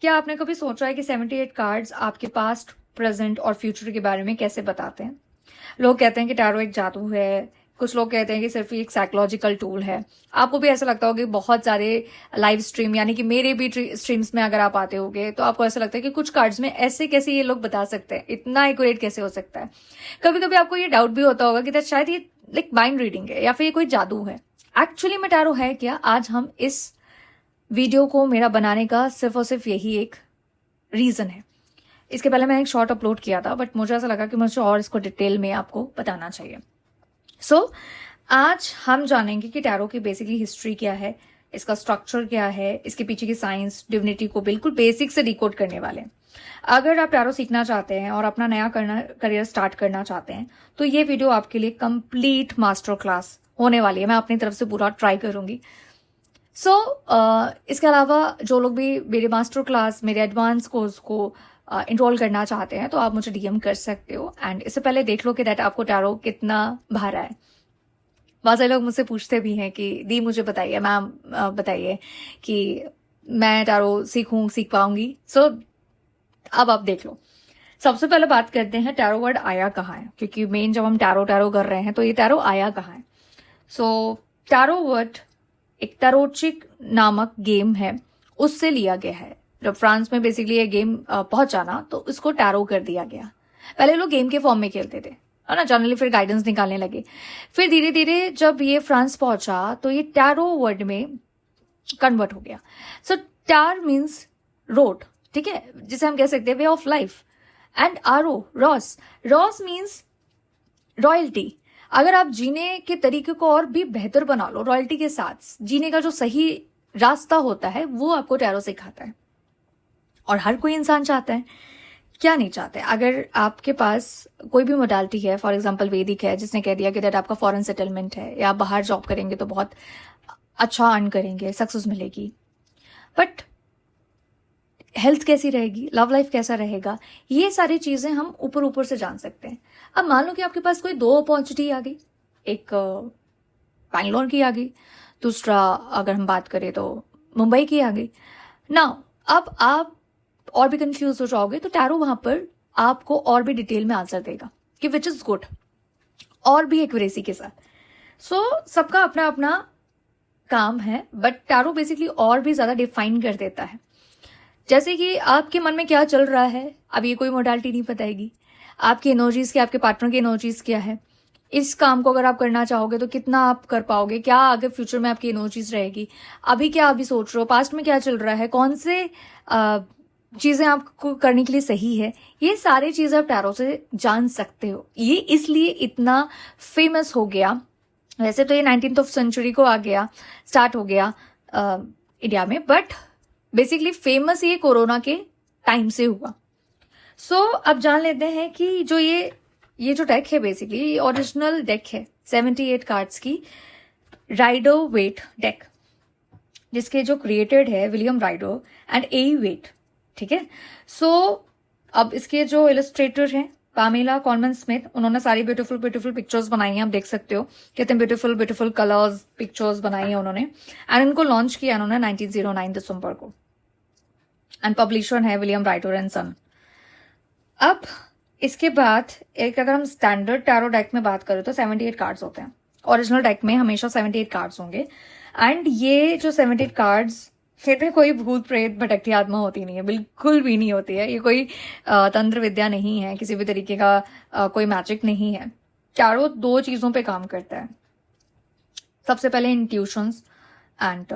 क्या आपने कभी सोचा है कि 78 कार्ड्स आपके पास्ट, प्रेजेंट और फ्यूचर के बारे में कैसे बताते हैं? लोग कहते हैं कि टैरो एक जादू है, कुछ लोग कहते हैं कि सिर्फ एक साइकोलॉजिकल टूल है। आपको भी ऐसा लगता होगा कि बहुत सारे लाइव स्ट्रीम, यानी कि मेरे भी स्ट्रीम्स में अगर आप आते होगे तो आपको ऐसा लगता है कि कुछ कार्ड्स में ऐसे कैसे ये लोग बता सकते हैं, इतना एक्यूरेट कैसे हो सकता है। कभी कभी आपको ये डाउट भी होता होगा कि शायद ये लाइक माइंड रीडिंग है या फिर ये कोई जादू है। एक्चुअली में टैरो है क्या? आज हम इस वीडियो को मेरा बनाने का सिर्फ और सिर्फ यही एक रीजन है। इसके पहले मैंने एक शॉर्ट अपलोड किया था, बट मुझे ऐसा लगा कि मुझे और इसको डिटेल में आपको बताना चाहिए। आज हम जानेंगे कि टैरो की बेसिकली हिस्ट्री क्या है, इसका स्ट्रक्चर क्या है, इसके पीछे की साइंस, डिविनिटी को बिल्कुल बेसिक से डिकोड करने वाले हैं। अगर आप टैरो सीखना चाहते हैं और अपना नया करियर स्टार्ट करना चाहते हैं तो ये वीडियो आपके लिए कंप्लीट मास्टर क्लास होने वाली है। मैं अपनी तरफ से पूरा ट्राई करूंगी। इसके अलावा जो लोग भी मेरे मास्टर क्लास, मेरे एडवांस कोर्स को इनरोल करना चाहते हैं तो आप मुझे डीएम कर सकते हो। एंड इससे पहले देख लो कि दैट आपको टैरो कितना भारा है। बहुत सारे लोग मुझसे पूछते भी हैं कि दी मुझे बताइए, मैम बताइए कि मैं टैरो सीख पाऊंगी। अब आप देख लो। सबसे पहले बात करते हैं टैरो वर्ड आया कहाँ है, क्योंकि मेन जब हम टैरो कर रहे हैं तो ये टैरो आया कहाँ है। टैरो वर्ड एक टैरोचिक नामक गेम है, उससे लिया गया है। जब फ्रांस में बेसिकली ये गेम पहुंचा ना तो इसको टैरो कर दिया गया। पहले लोग गेम के फॉर्म में खेलते थे, है ना, जनरली फिर गाइडेंस निकालने लगे। फिर धीरे धीरे जब ये फ्रांस पहुंचा तो ये टैरो वर्ड में कन्वर्ट हो गया। टैर मीन्स रोड, ठीक है, जिसे हम कह सकते हैं way of life. And Ross means royalty. अगर आप जीने के तरीके को और भी बेहतर बना लो, रॉयल्टी के साथ जीने का जो सही रास्ता होता है वो आपको टैरो सिखाता है। और हर कोई इंसान चाहता है, क्या नहीं चाहते। अगर आपके पास कोई भी मोडालिटी है, फॉर एग्जांपल वैदिक है, जिसने कह दिया कि दैट आपका फॉरेन सेटलमेंट है या आप बाहर जॉब करेंगे तो बहुत अच्छा अर्न करेंगे, सक्सेस मिलेगी, बट हेल्थ कैसी रहेगी, लव लाइफ कैसा रहेगा, ये सारी चीजें हम ऊपर ऊपर से जान सकते हैं। अब मान लो कि आपके पास कोई 2 अपॉर्चुनिटी आ गई, एक बैंगलोर की आ गई, दूसरा अगर हम बात करें तो मुंबई की आ गई ना। अब आप और भी कंफ्यूज हो जाओगे तो टैरो वहां पर आपको और भी डिटेल में आंसर देगा कि विच इज गुड, और भी एक्यूरेसी के साथ। सबका अपना अपना काम है, बट टैरो बेसिकली और भी ज्यादा डिफाइन कर देता है। जैसे कि आपके मन में क्या चल रहा है, अब ये कोई मोडालिटी नहीं बताएगी। आपकी एनर्जीज क्या, आपके पार्टनर की एनर्जीज क्या है, इस काम को अगर आप करना चाहोगे तो कितना आप कर पाओगे, क्या आगे फ्यूचर में आपकी एनर्जीज रहेगी, अभी क्या अभी सोच रहे हो, पास्ट में क्या चल रहा है, कौन से चीजें आपको करने के लिए सही है, ये सारी चीजें आप टैरो से जान सकते हो। ये इसलिए इतना फेमस हो गया। वैसे तो ये 19th सेंचुरी को आ गया, स्टार्ट हो गया इंडिया में, बट बेसिकली फेमस ये कोरोना के टाइम से हुआ। अब जान लेते हैं कि जो ये जो डेक है बेसिकली ओरिजिनल डेक है 78 कार्ड्स की, राइडर वेट डेक, जिसके जो क्रिएटेड है William Rider and A Waite, ठीक है। अब इसके जो इलस्ट्रेटर हैं पामेला कॉलमन स्मिथ, उन्होंने सारी ब्यूटीफुल पिक्चर्स बनाई हैं। आप देख सकते हो कितने ब्यूटीफुल कलर्स पिक्चर्स बनाई हैं उन्होंने। एंड इनको लॉन्च किया उन्होंने 1909 दिसंबर को। एंड पब्लिशर है विलियम राइडर एंड सन। अब इसके बाद एक अगर हम स्टैंडर्ड टैरो डेक में बात करें तो 78 कार्ड्स होते हैं। ओरिजिनल डेक में हमेशा 78 कार्ड्स होंगे। एंड ये जो 78 कार्ड्स, फिर कोई भूत प्रेत भटकती आत्मा होती नहीं है, बिल्कुल भी नहीं होती है। ये कोई तंत्र विद्या नहीं है, किसी भी तरीके का कोई मैजिक नहीं है। टैरो 2 चीजों पे काम करता है। सबसे पहले इंट्यूशंस एंड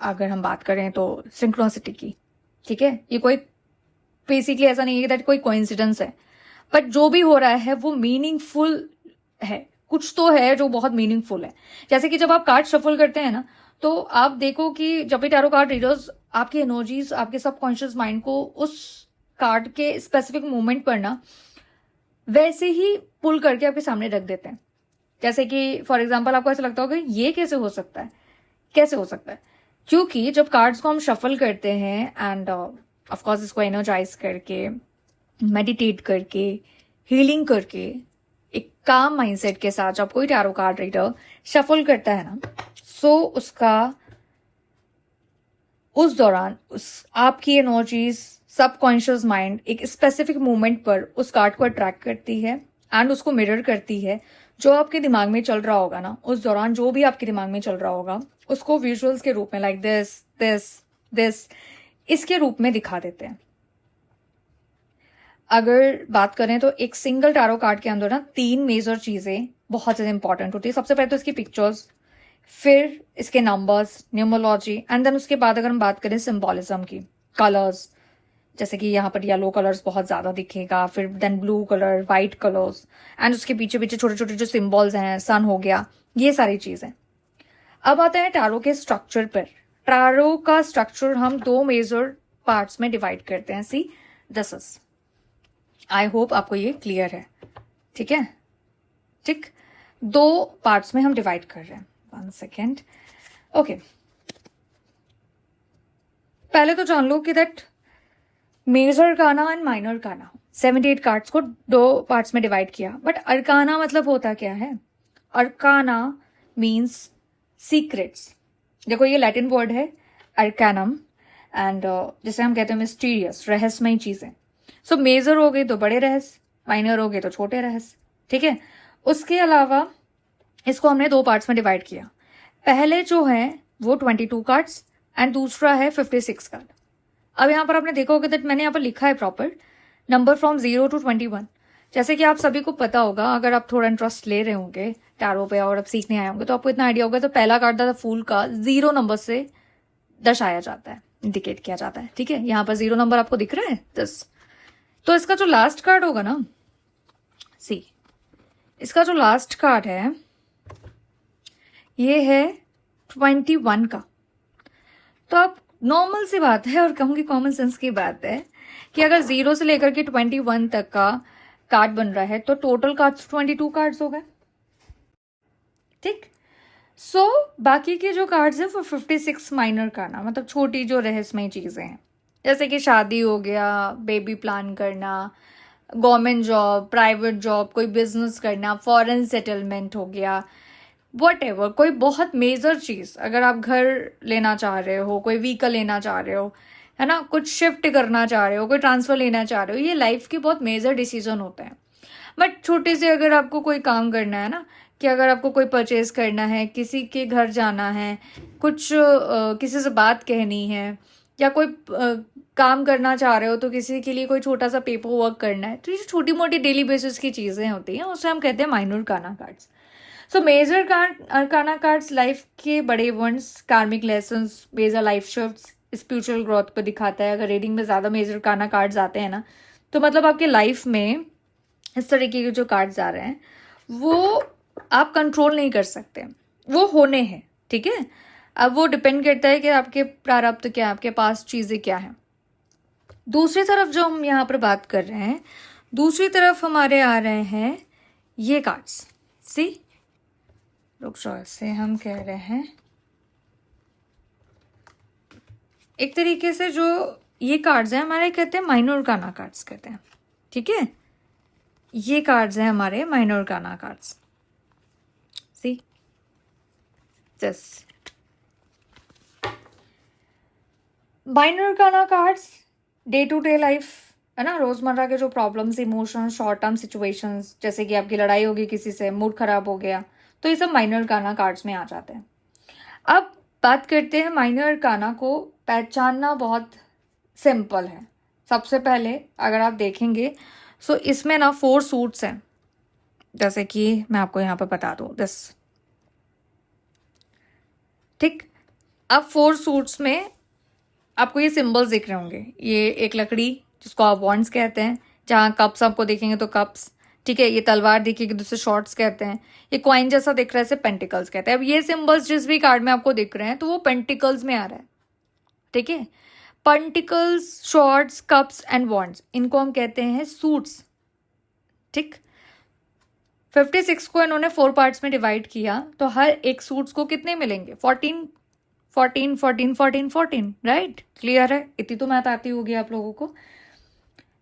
अगर हम बात करें तो सिंक्रोनिसिटी की, ठीक है। ये कोई बेसिकली ऐसा नहीं है दैट कोई कोइंसिडेंस है, बट जो भी हो रहा है वो मीनिंगफुल है। कुछ तो है जो बहुत मीनिंगफुल है। जैसे कि जब आप कार्ड शफल करते हैं ना, तो आप देखो कि जब भी टैरो कार्ड रीडर्स आपकी एनर्जीज, आपके सबकॉन्शियस माइंड को उस कार्ड के स्पेसिफिक मोमेंट पर ना वैसे ही पुल करके आपके सामने रख देते हैं। जैसे कि फॉर एग्जाम्पल आपको ऐसा लगता होगा ये कैसे हो सकता है, कैसे हो सकता है, क्योंकि जब कार्ड्स को हम शफल करते हैं एंड ऑफकोर्स इसको एनर्जाइज करके, मेडिटेट करके, हीलिंग करके, एक काम माइंडसेट के साथ जब कोई टैरो कार्ड रीडर शफल करता है ना, सो उसका उस दौरान उस आपकी एनर्जीज सबकॉन्शियस माइंड एक स्पेसिफिक मोमेंट पर उस कार्ड को अट्रैक्ट करती है एंड उसको मिरर करती है। जो आपके दिमाग में चल रहा होगा ना, उस दौरान जो भी आपके दिमाग में चल रहा होगा उसको विजुअल्स के रूप में लाइक दिस दिस दिस इसके रूप में दिखा देते हैं। अगर बात करें तो एक सिंगल टैरो कार्ड के अंदर ना 3 मेजर चीजें बहुत ज्यादा इंपॉर्टेंट होती है। सबसे पहले तो इसकी पिक्चर्स, फिर इसके नंबर्स, न्यूमरोलॉजी, एंड देन उसके बाद अगर हम बात करें सिंबॉलिज्म की, कलर्स, जैसे कि यहाँ पर येलो कलर्स बहुत ज्यादा दिखेगा, फिर then blue colour, white colours, and उसके पीछे पीछे छोटे छोटे जो सिंबल्स हैं, सन हो गया, ये सारी चीजें। अब आते हैं टैरो के स्ट्रक्चर पर। टैरो का स्ट्रक्चर हम 2 मेजर पार्ट्स में डिवाइड करते हैं। See this is, I hope आपको ये क्लियर है, ठीक है? ठीक, 2 पार्ट्स में हम डिवाइड कर रहे हैं। 1 सेकेंड, ओके। पहले तो जान लो कि that major arcana and minor arcana, 78 cards को 2 पार्ट्स में डिवाइड किया। बट अरकाना मतलब होता क्या है? Arcana means secrets. देखो ये लैटिन वर्ड है अरकानम, एंड जिसे हम कहते हैं मिस्टीरियस, रहस्यमय चीजें। सो मेजर हो गई तो बड़े रहस्य, माइनर हो गए तो छोटे रहस्य, ठीक है? उसके अलावा इसको हमने 2 पार्ट्स में डिवाइड किया। पहले जो है वो 22 कार्ड्स एंड दूसरा है 56 कार्ड। अब यहाँ पर आपने देखा होगा दैट मैंने यहाँ पर लिखा है प्रॉपर नंबर फ्रॉम 0 to 21। जैसे कि आप सभी को पता होगा, अगर आप थोड़ा इंटरेस्ट ले रहे होंगे टैरो पे और आप सीखने आए होंगे तो आपको इतना आइडिया होगा। तो पहला कार्ड था फूल का 0 नंबर से दर्शाया जाता है, इंडिकेट किया जाता है, ठीक है? यहाँ पर 0 नंबर आपको दिख रहा है दिस। तो इसका जो लास्ट कार्ड होगा ना, सी, इसका जो लास्ट कार्ड है ये है 21 का। तो आप नॉर्मल सी बात है और कहूंगी कॉमन सेंस की बात है कि अगर 0 से लेकर के 21 तक का कार्ड बन रहा है तो टोटल कार्ड्स 22 कार्ड्स हो गए, ठीक? सो बाकी के जो कार्ड्स हैं वो 56 माइनर अरकाना, मतलब छोटी जो रहस्यमय चीजें हैं, जैसे कि शादी हो गया, बेबी प्लान करना, गवर्नमेंट जॉब, प्राइवेट जॉब, कोई बिजनेस करना, फॉरेन सेटलमेंट हो गया, वॉटएवर, कोई बहुत मेजर चीज, अगर आप घर लेना चाह रहे हो, कोई व्हीकल लेना चाह रहे हो, है ना, कुछ शिफ्ट करना चाह रहे हो, कोई ट्रांसफर लेना चाह रहे हो, ये लाइफ के बहुत मेजर डिसीजन होते हैं। बट छोटे से अगर आपको कोई काम करना है ना, कि अगर आपको कोई परचेज करना है, किसी के घर जाना है, कुछ किसी से बात कहनी है, या कोई काम करना चाह रहे हो तो किसी के लिए कोई छोटा सा पेपर वर्क करना है, तो ये छोटी मोटी डेली बेसिस की चीजें होती हैं, उसे हम कहते हैं minor arcana cards. So major arcana cards life के बड़े events, karmic lessons, major life shifts, spiritual growth को दिखाता है। अगर रीडिंग में ज्यादा मेजर अरकाना कार्ड्स आते हैं ना, तो मतलब आपके लाइफ में इस तरीके के जो कार्ड्स आ रहे हैं वो आप कंट्रोल नहीं कर सकते, वो होने हैं, ठीक है? अब वो डिपेंड करता है कि आपके प्रारब्ध क्या है, आपके पास चीजें क्या है। दूसरी तरफ जो हम यहाँ पर बात कर रहे हैं, दूसरी तरफ हमारे आ रहे हैं ये कार्ड्स। सी, रुक जाओ, से हम कह रहे हैं एक तरीके से जो ये कार्ड्स हैं हमारे, कहते हैं माइनर अरकाना कार्ड्स कहते हैं, ठीक है? ये कार्ड्स हैं हमारे minor arcana cards. See this minor arcana cards day to day life, है ना, रोजमर्रा के जो problems, emotions, short term situations, जैसे कि आपकी लड़ाई होगी किसी से, मूड खराब हो गया, तो ये सब माइनर अरकाना कार्ड्स में आ जाते हैं। अब बात करते हैं माइनर अरकाना को पहचानना बहुत सिंपल है। सबसे पहले अगर आप देखेंगे सो इसमें ना 4 सूट्स हैं, जैसे कि मैं आपको यहाँ पर बता दूं दिस, ठीक? अब 4 सूट्स में आपको ये सिंबल्स दिख रहे होंगे। ये एक लकड़ी जिसको आप वॉन्ड्स कहते हैं, जहाँ कप्स आपको देखेंगे तो कप्स, ठीक है? ये तलवार दिखेगी, दूसरे शॉर्ट्स कहते हैं। ये कॉइन जैसा दिख रहा है, इसे पेंटिकल्स कहते हैं। अब ये सिंबल्स जिस भी कार्ड में आपको दिख रहे हैं तो वो पेंटिकल्स में आ रहा है, ठीक है? Pentacles, shorts, cups and wands, इनको हम कहते हैं सूट्स, ठीक? 56 को इन्होंने 4 पार्ट्स में डिवाइड किया, तो हर एक सूट्स को कितने मिलेंगे? 14 14 14 14 14, राइट? क्लियर है? इतनी तो मैथ आती होगी आप लोगों को।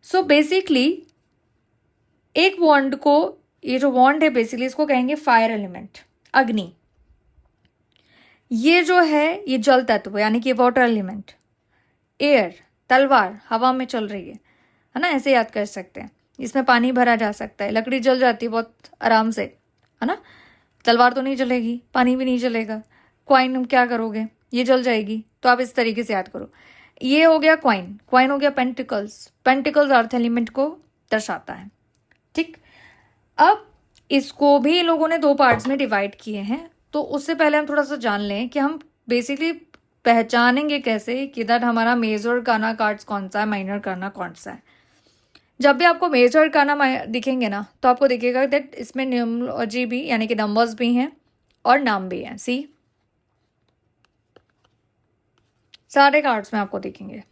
सो बेसिकली एक वॉन्ड को, ये जो वॉन्ड है बेसिकली इसको कहेंगे फायर एलिमेंट, अग्नि। ये जो है ये जल तत्व यानी कि वाटर एलिमेंट, एयर, तलवार हवा में चल रही है ना, ऐसे याद कर सकते हैं। इसमें पानी भरा जा सकता है, लकड़ी जल जाती है बहुत आराम से, है ना। तलवार तो नहीं जलेगी, पानी भी नहीं जलेगा। क्वाइन क्या करोगे, ये जल जाएगी। तो आप इस तरीके से याद करो। ये हो गया क्वाइन, क्वाइन हो गया पेंटिकल्स, पेंटिकल्स अर्थ एलिमेंट को दर्शाता है, ठीक। अब इसको भी लोगों ने 2 पार्ट्स में डिवाइड किए हैं। तो उससे पहले हम थोड़ा सा जान लें कि हम बेसिकली पहचानेंगे कैसे कि दैट हमारा मेजर काना कार्ड्स कौन सा है, माइनर काना कौन सा है। जब भी आपको मेजर काना दिखेंगे ना, तो आपको दिखेगा दैट इसमें न्यूमरोलॉजी भी यानी कि नंबर्स भी हैं और नाम भी हैं। सी, सारे कार्ड्स में आपको दिखेंगे,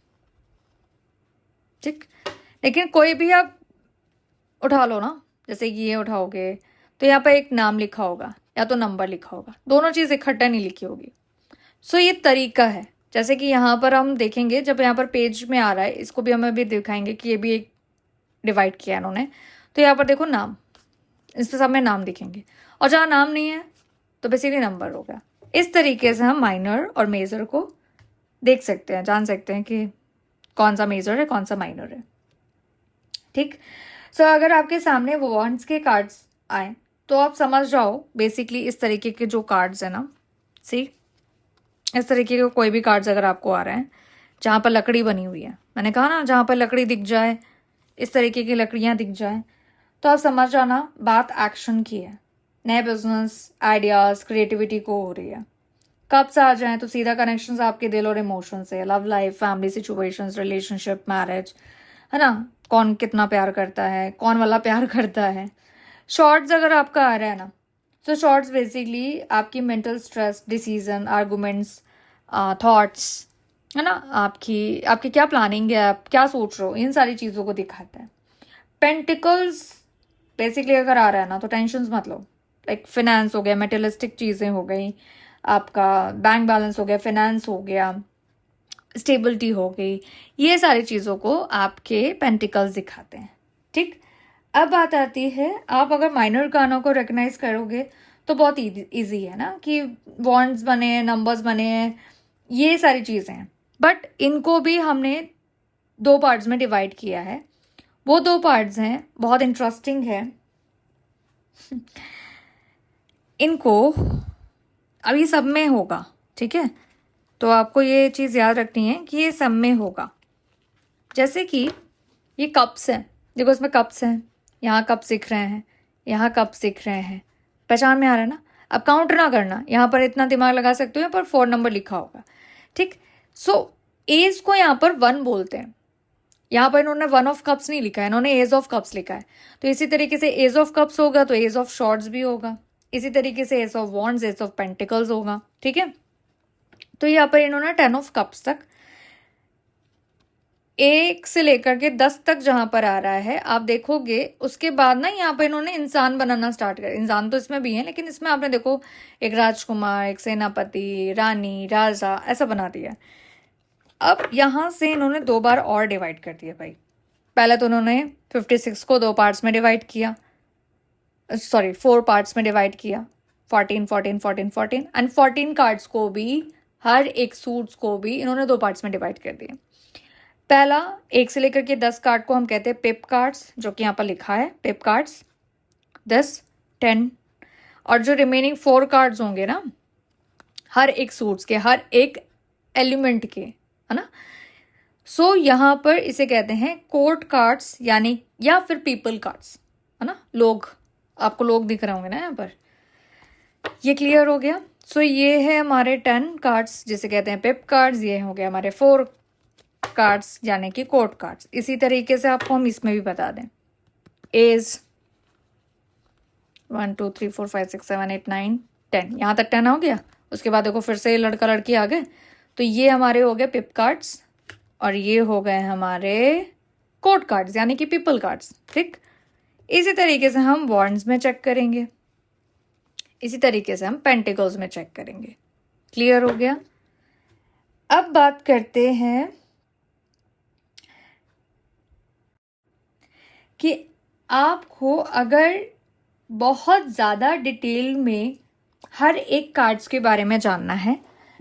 ठीक। लेकिन कोई भी आप उठा लो ना, जैसे कि ये उठाओगे तो यहाँ पर एक नाम लिखा होगा या तो नंबर लिखा होगा, दोनों चीज़ इकट्ठा नहीं लिखी होगी। सो ये तरीका है। जैसे कि यहाँ पर हम देखेंगे, जब यहाँ पर पेज में आ रहा है, इसको भी हमें अभी दिखाएंगे कि ये भी एक डिवाइड किया है इन्होंने। तो यहाँ पर देखो नाम, इस पर सब में नाम दिखेंगे, और जहाँ नाम नहीं है तो बेसिकली नंबर होगा। इस तरीके से हम माइनर और मेजर को देख सकते हैं, जान सकते हैं कि कौन सा मेजर है कौन सा माइनर है, ठीक। सो अगर आपके सामने वो वॉन्ड्स के कार्ड्स आए तो आप समझ जाओ बेसिकली इस तरीके के जो कार्ड्स है ना, सी, इस तरीके के कोई भी कार्ड्स अगर आपको आ रहे हैं जहाँ पर लकड़ी बनी हुई है, मैंने कहा ना जहाँ पर लकड़ी दिख जाए, इस तरीके की लकड़ियाँ दिख जाए, तो आप समझ जाना बात एक्शन की है, नए बिजनेस आइडियाज क्रिएटिविटी को हो रही है। कप्स आ जाएं तो सीधा कनेक्शंस आपके दिल और इमोशन से, love life, family situations, relationship, marriage, है ना, कौन कितना प्यार करता है, कौन वाला प्यार करता है। शॉर्ट्स अगर आपका आ रहा है ना, तो शॉर्ट्स बेसिकली आपकी mental stress, decision, arguments, thoughts, है ना, आपकी क्या प्लानिंग है, आप क्या सोच रहे हो, इन सारी चीज़ों को दिखाता है। पेंटिकल्स बेसिकली अगर आ रहा है ना तो टेंशन मत लो, लाइक फिनेंस हो गया, मेटेरियलिस्टिक चीज़ें हो गई, आपका बैंक बैलेंस हो गया, फिनेंस हो गया, स्टेबिलिटी हो गई, ये सारी चीज़ों को आपके पेंटिकल्स दिखाते हैं, ठीक। अब बात आती है, आप अगर माइनर कानों को रिकग्नाइज करोगे तो बहुत ईजी है ना, कि वॉन्ड्स बने हैं, नंबर्स बने हैं, ये सारी चीज़ें हैं। बट इनको भी हमने 2 पार्ट्स में डिवाइड किया है। वो 2 पार्ट्स हैं, बहुत इंटरेस्टिंग है। इनको अभी सब में होगा, ठीक है। तो आपको ये चीज़ याद रखनी है कि ये सब में होगा। जैसे कि ये कप्स हैं, देखो इसमें कप्स हैं, यहाँ कप्स दिख रहे हैं, यहाँ कप्स दिख रहे हैं, पहचान में आ रहा है ना। अब काउंट ना करना, यहाँ पर इतना दिमाग लगा सकते हो, यहाँ पर 4 नंबर लिखा होगा, ठीक। सो एज को यहाँ पर 1 बोलते हैं। यहाँ पर इन्होंने 1 ऑफ कप्स नहीं लिखा है, इन्होंने एज ऑफ कप्स लिखा है। तो इसी तरीके से एज ऑफ कप्स होगा तो एज ऑफ शॉर्ट्स भी होगा, इसी तरीके से ace of wands, ace of pentacles होगा, ठीक है। तो यहाँ पर इन्होंने 10 ऑफ कप्स तक, 1 से लेकर के 10 तक जहां पर आ रहा है आप देखोगे, उसके बाद ना यहाँ पर इन्होंने इंसान बनाना स्टार्ट कर। इंसान तो इसमें भी है, लेकिन इसमें आपने देखो एक राजकुमार, एक सेनापति, रानी, राजा, ऐसा बना दिया। अब यहां से इन्होंने 2 बार और डिवाइड कर दिया भाई। पहले तो उन्होंने 56 को 2 पार्ट्स में डिवाइड किया, सॉरी 4 पार्ट्स में डिवाइड किया, 14 14 14 14 एंड 14 कार्ड्स को भी, हर एक सूट्स को भी इन्होंने 2 पार्ट्स में डिवाइड कर दिए। पहला 1 से लेकर के 10 कार्ड को हम कहते हैं पिप कार्ड्स, जो कि यहाँ पर लिखा है पिप कार्ड्स, 10 10, और जो रिमेनिंग 4 कार्ड्स होंगे ना, हर एक सूट्स के, हर एक एलिमेंट के, है ना। सो यहाँ पर इसे कहते हैं कोर्ट कार्ड्स, यानी या फिर पीपल कार्ड्स, है ना। लोग, आपको लोग दिख रहे होंगे ना यहाँ पर, ये क्लियर हो गया। सो ये है हमारे 10 कार्ड्स जिसे कहते हैं पिप कार्ड्स, ये हो गया हमारे 4 कार्ड्स यानी कि कोर्ट कार्ड्स। इसी तरीके से आपको हम इसमें भी बता दें, एज 1 2 3 4 5 6 7 8 9 10, यहाँ तक 10 हो गया। उसके बाद देखो फिर से लड़का लड़की आ गए, तो ये हमारे हो गए पिप कार्ड्स और ये हो गए हमारे कोर्ट कार्ड्स यानी कि पीपल कार्ड्स, ठीक। इसी तरीके से हम वॉन्ड्स में चेक करेंगे, इसी तरीके से हम पेंटिकल्स में चेक करेंगे। क्लियर हो गया। अब बात करते हैं कि आपको अगर बहुत ज़्यादा डिटेल में हर एक कार्ड्स के बारे में जानना है,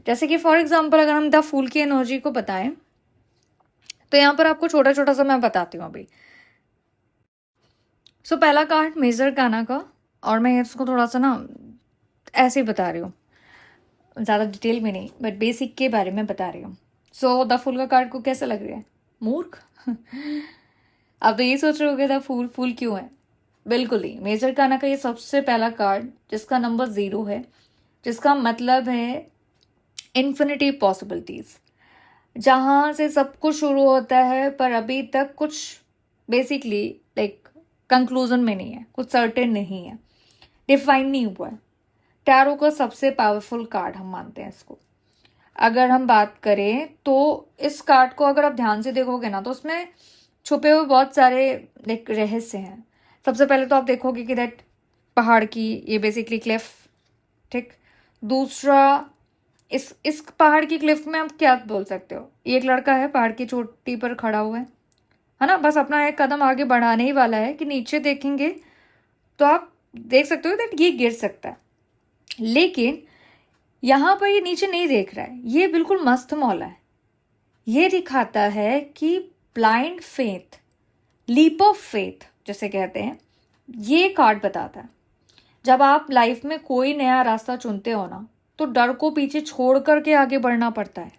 जैसे कि फॉर एग्जांपल अगर हम द फूल की एनर्जी को बताएं, तो यहाँ पर आपको छोटा छोटा सा मैं बताती हूँ अभी। सो पहला कार्ड मेजर काना का, और मैं इसको थोड़ा सा ना ऐसे ही बता रही हूँ, ज़्यादा डिटेल में नहीं, बट बेसिक के बारे में बता रही हूँ। सो द फूल का कार्ड को कैसा लग रहा है? मूर्ख। आप तो ये सोच रहे होगे द फूल, फूल क्यों है? बिल्कुल ही, मेजर काना का ये सबसे पहला कार्ड जिसका नंबर 0 है, जिसका मतलब है इन्फिनिटी पॉसिबिलिटीज, जहां से सब कुछ शुरू होता है पर अभी तक कुछ बेसिकली लाइक कंक्लूजन में नहीं है, कुछ सर्टेन नहीं है, डिफाइन नहीं हुआ है। टैरो का सबसे पावरफुल कार्ड हम मानते हैं इसको। अगर हम बात करें तो इस कार्ड को अगर आप ध्यान से देखोगे ना तो उसमें छुपे हुए बहुत सारे लाइक रहस्य हैं। सबसे पहले तो आप देखोगे कि दैट पहाड़ की ये बेसिकली क्लिफ, ठीक। दूसरा, इस पहाड़ की क्लिफ में आप क्या बोल सकते हो? ये एक लड़का है पहाड़ की चोटी पर खड़ा हुआ है ना, बस अपना एक कदम आगे बढ़ाने ही वाला है कि नीचे देखेंगे तो आप देख सकते हो दैट ये गिर सकता है, लेकिन यहां पर ये नीचे नहीं देख रहा है, ये बिल्कुल मस्त मौला है। ये दिखाता है कि blind faith, leap of faith जैसे कहते हैं, ये कार्ड बताता है जब आप लाइफ में कोई नया रास्ता चुनते हो ना तो डर को पीछे छोड़ करके आगे बढ़ना पड़ता है,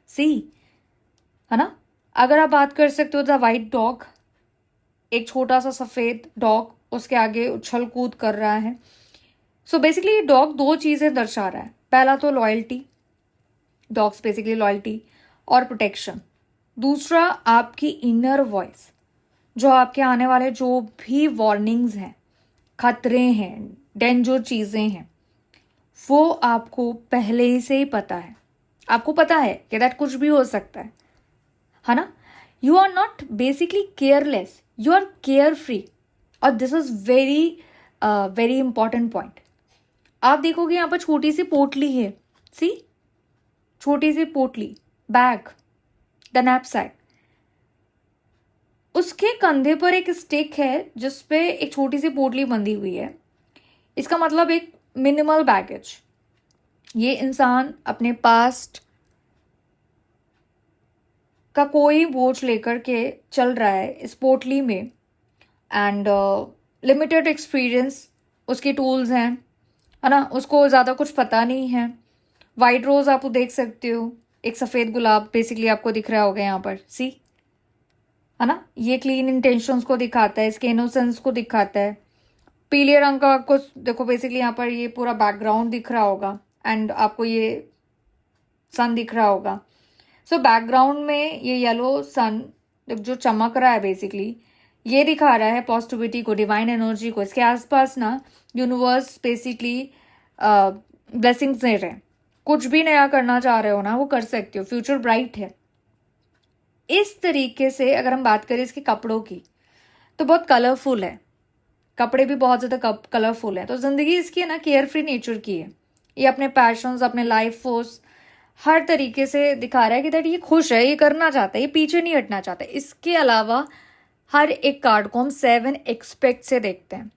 है ना। अगर आप बात कर सकते हो द वाइट डॉग, एक छोटा सा सफेद डॉग उसके आगे उछल कूद कर रहा है। सो बेसिकली ये डॉग दो चीजें दर्शा रहा है। पहला तो लॉयल्टी, डॉग्स बेसिकली लॉयल्टी और प्रोटेक्शन। दूसरा आपकी इनर वॉइस, जो आपके आने वाले जो भी वार्निंग्स हैं, खतरे हैं, डेंजर चीजें हैं, वो आपको पहले ही से ही पता है। आपको पता है कि दैट कुछ भी हो सकता है ना। You are not basically careless, you are carefree, और this is very very important point. आप देखोगे यहाँ पर छोटी सी पोटली है, सी, छोटी सी पोटली, बैग, द नैपसैक, उसके कंधे पर एक स्टिक है जिसपे एक छोटी सी पोटली बंधी हुई है। इसका मतलब एक मिनिमल बैगेज। ये इंसान अपने पास्ट का कोई बोझ लेकर के चल रहा है इस पोटली में, एंड लिमिटेड एक्सपीरियंस उसके टूल्स हैं, है ना। उसको ज़्यादा कुछ पता नहीं है। वाइट रोज आप देख सकते हो, एक सफ़ेद गुलाब बेसिकली आपको दिख रहा होगा यहाँ पर, सी, है ना। ये क्लीन इंटेंशंस को दिखाता है, इसके इनोसेंस को दिखाता है। पीले रंग का आपको देखो बेसिकली यहाँ पर ये पूरा बैकग्राउंड दिख रहा होगा, एंड आपको ये सन दिख रहा होगा। सो बैकग्राउंड में ये येलो सन जो चमक रहा है बेसिकली ये दिखा रहा है पॉजिटिविटी को, डिवाइन एनर्जी को। इसके आसपास ना यूनिवर्स बेसिकली ब्लेसिंग्स दे रहे हैं। कुछ भी नया करना चाह रहे हो ना वो कर सकते हो, फ्यूचर ब्राइट है। इस तरीके से अगर हम बात करें इसके कपड़ों की तो बहुत कलरफुल है, कपड़े भी बहुत ज़्यादा कलरफुल है। तो ज़िंदगी इसकी है ना केयर फ्री नेचर की है। ये अपने पैशंस, अपने लाइफ फोर्स हर तरीके से दिखा रहा है कि दैट ये खुश है, ये करना चाहता है, ये पीछे नहीं हटना चाहता है। इसके अलावा हर एक कार्ड को हम 7 एक्सपेक्ट से देखते हैं।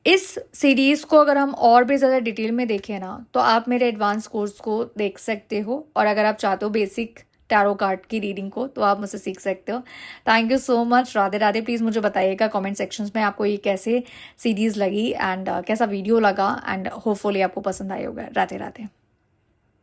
इस सीरीज को अगर हम और भी ज़्यादा डिटेल में देखें ना तो आप मेरे एडवांस कोर्स को देख सकते हो, और अगर आप चाहते हो बेसिक टैरो कार्ड की रीडिंग को तो आप मुझसे सीख सकते हो। Thank you so much. Radhe Radhe. Please मुझे बताइएगा कमेंट सेक्शंस में आपको ये कैसे सीरीज़ लगी एंड कैसा वीडियो लगा, एंड होपफुली आपको पसंद आया होगा। राधे राधे।